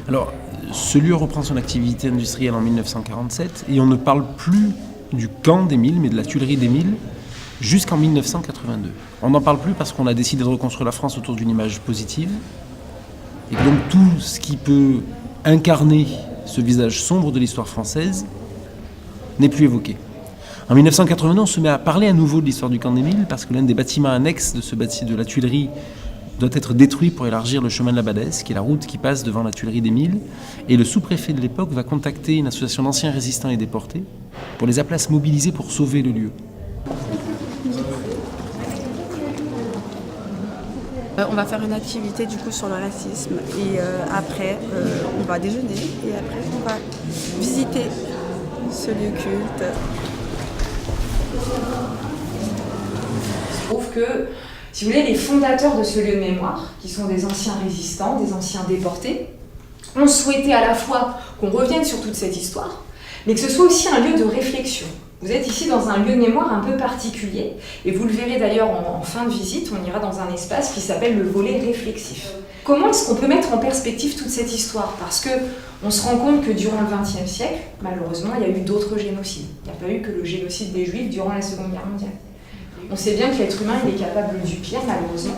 Alors, ce lieu reprend son activité industrielle en 1947 et on ne parle plus du camp d'Émile, mais de la tuilerie d'Émile, jusqu'en 1982. On n'en parle plus parce qu'on a décidé de reconstruire la France autour d'une image positive. Et donc tout ce qui peut incarner ce visage sombre de l'histoire française n'est plus évoqué. En 1982, on se met à parler à nouveau de l'histoire du camp d'Émile parce que l'un des bâtiments annexes de la tuilerie doit être détruit pour élargir le chemin de la Badesse, qui est la route qui passe devant la tuilerie d'Émile. Et le sous-préfet de l'époque va contacter une association d'anciens résistants et déportés pour les appeler à se mobiliser pour sauver le lieu. On va faire une activité du coup sur le racisme et après on va déjeuner et après on va visiter ce lieu culte. Je trouve que, si vous voulez, les fondateurs de ce lieu de mémoire, qui sont des anciens résistants, des anciens déportés, ont souhaité à la fois qu'on revienne sur toute cette histoire, mais que ce soit aussi un lieu de réflexion. Vous êtes ici dans un lieu de mémoire un peu particulier, et vous le verrez d'ailleurs en fin de visite, on ira dans un espace qui s'appelle le volet réflexif. Comment est-ce qu'on peut mettre en perspective toute cette histoire ? Parce qu'on se rend compte que durant le XXe siècle, malheureusement, il y a eu d'autres génocides. Il n'y a pas eu que le génocide des Juifs durant la Seconde Guerre mondiale. On sait bien que l'être humain il est capable du pire, malheureusement.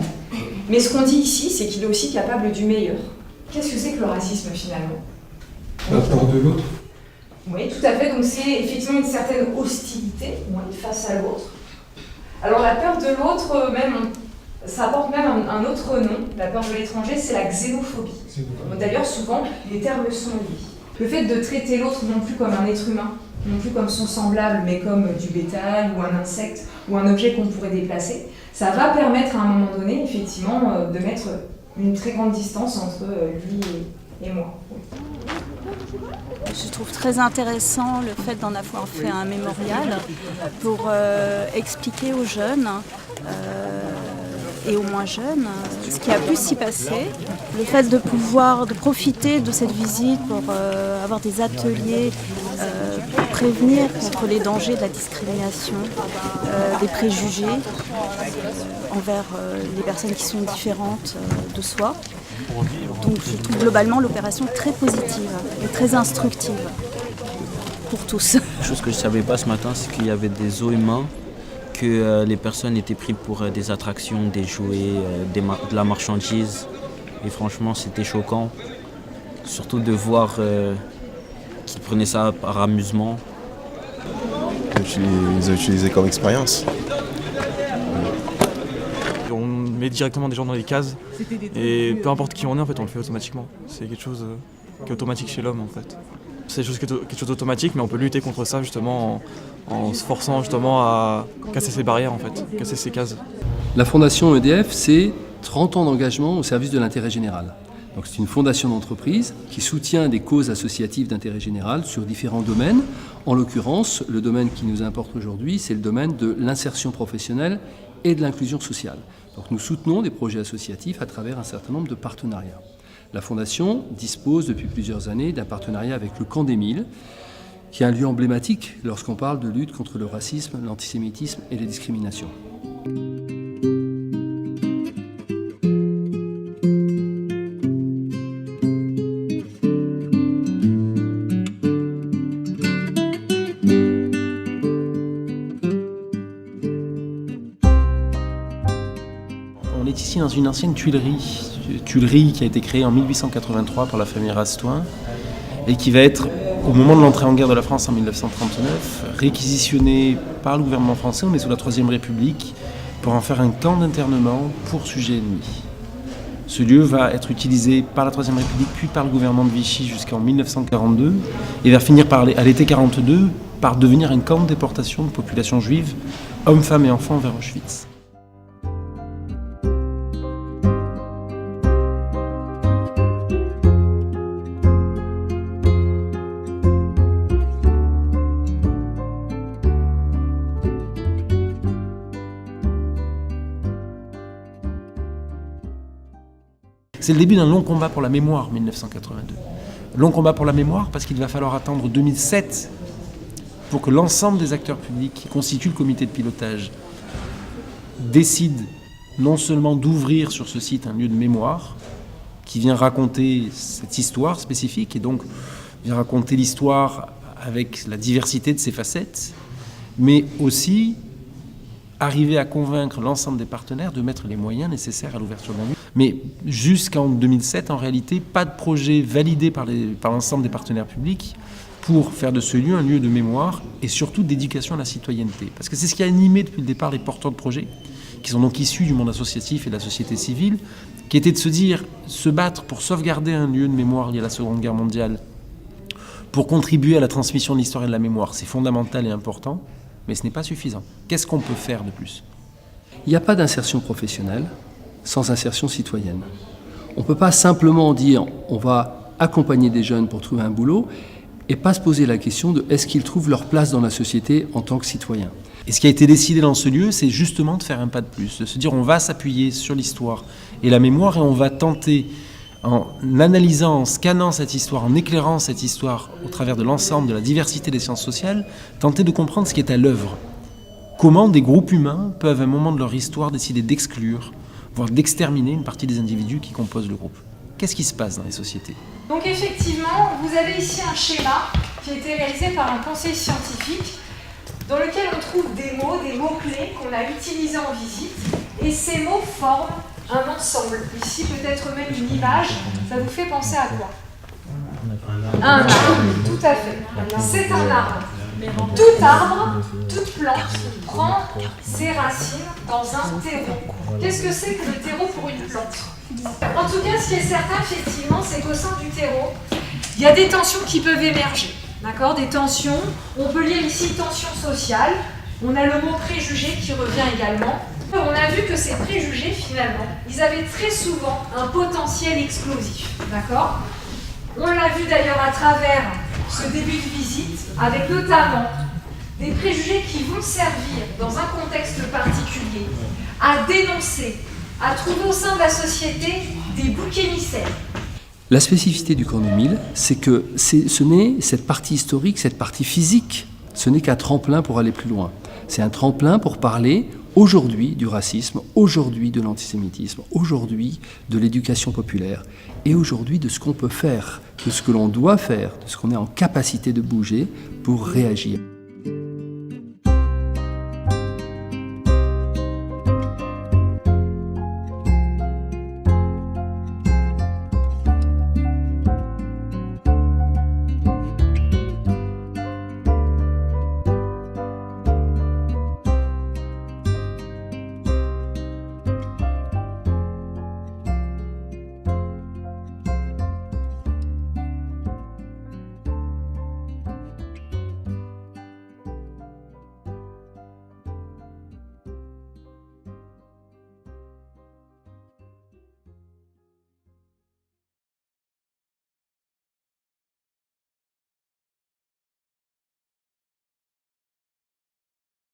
Mais ce qu'on dit ici, c'est qu'il est aussi capable du meilleur. Qu'est-ce que c'est que le racisme, finalement ? La peur de l'autre. Oui, tout à fait. Donc c'est effectivement une certaine hostilité face à l'autre. Alors la peur de l'autre, ça apporte même un autre nom. La peur de l'étranger, c'est la xénophobie. D'ailleurs, souvent, les termes sont liés. Le fait de traiter l'autre non plus comme un être humain, non plus comme son semblable, mais comme du bétail ou un insecte ou un objet qu'on pourrait déplacer, ça va permettre à un moment donné, effectivement, de mettre une très grande distance entre lui et moi. Je trouve très intéressant le fait d'en avoir fait un mémorial pour expliquer aux jeunes et aux moins jeunes ce qui a pu s'y passer. Le fait de profiter de cette visite pour avoir des ateliers pour prévenir contre les dangers de la discrimination, des préjugés envers les personnes qui sont différentes de soi. Donc je trouve globalement l'opération très positive et très instructive pour tous. Une chose que je ne savais pas ce matin, c'est qu'il y avait des zoos humains, que les personnes étaient prises pour des attractions, des jouets, de la marchandise. Et franchement, c'était choquant, surtout de voir qu'ils prenaient ça par amusement. Ils ont utilisé comme expérience. On met directement des gens dans les cases et peu importe qui on est, en fait, on le fait automatiquement. C'est quelque chose qui est automatique chez l'homme, en fait. C'est quelque chose d'automatique, mais on peut lutter contre ça justement en se forçant justement à casser ces barrières, en fait, casser ces cases. La fondation EDF, c'est 30 ans d'engagement au service de l'intérêt général. Donc c'est une fondation d'entreprise qui soutient des causes associatives d'intérêt général sur différents domaines. En l'occurrence, le domaine qui nous importe aujourd'hui, c'est le domaine de l'insertion professionnelle et de l'inclusion sociale. Donc nous soutenons des projets associatifs à travers un certain nombre de partenariats. La Fondation dispose depuis plusieurs années d'un partenariat avec le camp d'Émile, qui est un lieu emblématique lorsqu'on parle de lutte contre le racisme, l'antisémitisme et les discriminations. On est ici dans une ancienne tuilerie qui a été créée en 1883 par la famille Rastoin et qui va être, au moment de l'entrée en guerre de la France en 1939, réquisitionnée par le gouvernement français. On est sous la Troisième République pour en faire un camp d'internement pour sujets ennemis. Ce lieu va être utilisé par la Troisième République puis par le gouvernement de Vichy jusqu'en 1942 et va finir à l'été 1942 par devenir un camp de déportation de populations juives, hommes, femmes et enfants vers Auschwitz. C'est le début d'un long combat pour la mémoire, 1982. Long combat pour la mémoire parce qu'il va falloir attendre 2007 pour que l'ensemble des acteurs publics qui constituent le comité de pilotage décident non seulement d'ouvrir sur ce site un lieu de mémoire, qui vient raconter cette histoire spécifique et donc vient raconter l'histoire avec la diversité de ses facettes, mais aussi arriver à convaincre l'ensemble des partenaires de mettre les moyens nécessaires à l'ouverture d'un lieu. Mais jusqu'en 2007, en réalité, pas de projet validé par l'ensemble des partenaires publics pour faire de ce lieu un lieu de mémoire et surtout d'éducation à la citoyenneté. Parce que c'est ce qui a animé depuis le départ les porteurs de projets, qui sont donc issus du monde associatif et de la société civile, qui était de se dire, se battre pour sauvegarder un lieu de mémoire lié à la Seconde Guerre mondiale, pour contribuer à la transmission de l'histoire et de la mémoire, c'est fondamental et important, mais ce n'est pas suffisant. Qu'est-ce qu'on peut faire de plus ? Il n'y a pas d'insertion professionnelle sans insertion citoyenne. On ne peut pas simplement dire on va accompagner des jeunes pour trouver un boulot et pas se poser la question de est-ce qu'ils trouvent leur place dans la société en tant que citoyens. Et ce qui a été décidé dans ce lieu, c'est justement de faire un pas de plus, de se dire on va s'appuyer sur l'histoire et la mémoire et on va tenter, en analysant, en scannant cette histoire, en éclairant cette histoire au travers de l'ensemble de la diversité des sciences sociales, tenter de comprendre ce qui est à l'œuvre. Comment des groupes humains peuvent à un moment de leur histoire décider d'exclure, voire d'exterminer une partie des individus qui composent le groupe. Qu'est-ce qui se passe dans les sociétés ? Donc effectivement, vous avez ici un schéma qui a été réalisé par un conseil scientifique dans lequel on trouve des mots-clés qu'on a utilisés en visite, et ces mots forment un ensemble. Ici, peut-être même une image, ça vous fait penser à quoi ? Un arbre, tout à fait. C'est un arbre. Tout arbre, toute plante prend ses racines dans un terreau. Qu'est-ce que c'est que le terreau pour une plante ? En tout cas, ce qui est certain, effectivement, c'est qu'au sein du terreau, il y a des tensions qui peuvent émerger. D'accord ? Des tensions, on peut lire ici tension sociale, on a le mot préjugé qui revient également. On a vu que ces préjugés, finalement, ils avaient très souvent un potentiel explosif. D'accord ? On l'a vu d'ailleurs à travers ce début de visite, avec notamment des préjugés qui vont servir, dans un contexte particulier, à dénoncer, à trouver au sein de la société des boucs émissaires. La spécificité du camp des Milles, c'est que ce n'est cette partie historique, cette partie physique, ce n'est qu'un tremplin pour aller plus loin. C'est un tremplin pour parler aujourd'hui du racisme, aujourd'hui de l'antisémitisme, aujourd'hui de l'éducation populaire et aujourd'hui de ce qu'on peut faire, de ce que l'on doit faire, de ce qu'on est en capacité de bouger pour réagir.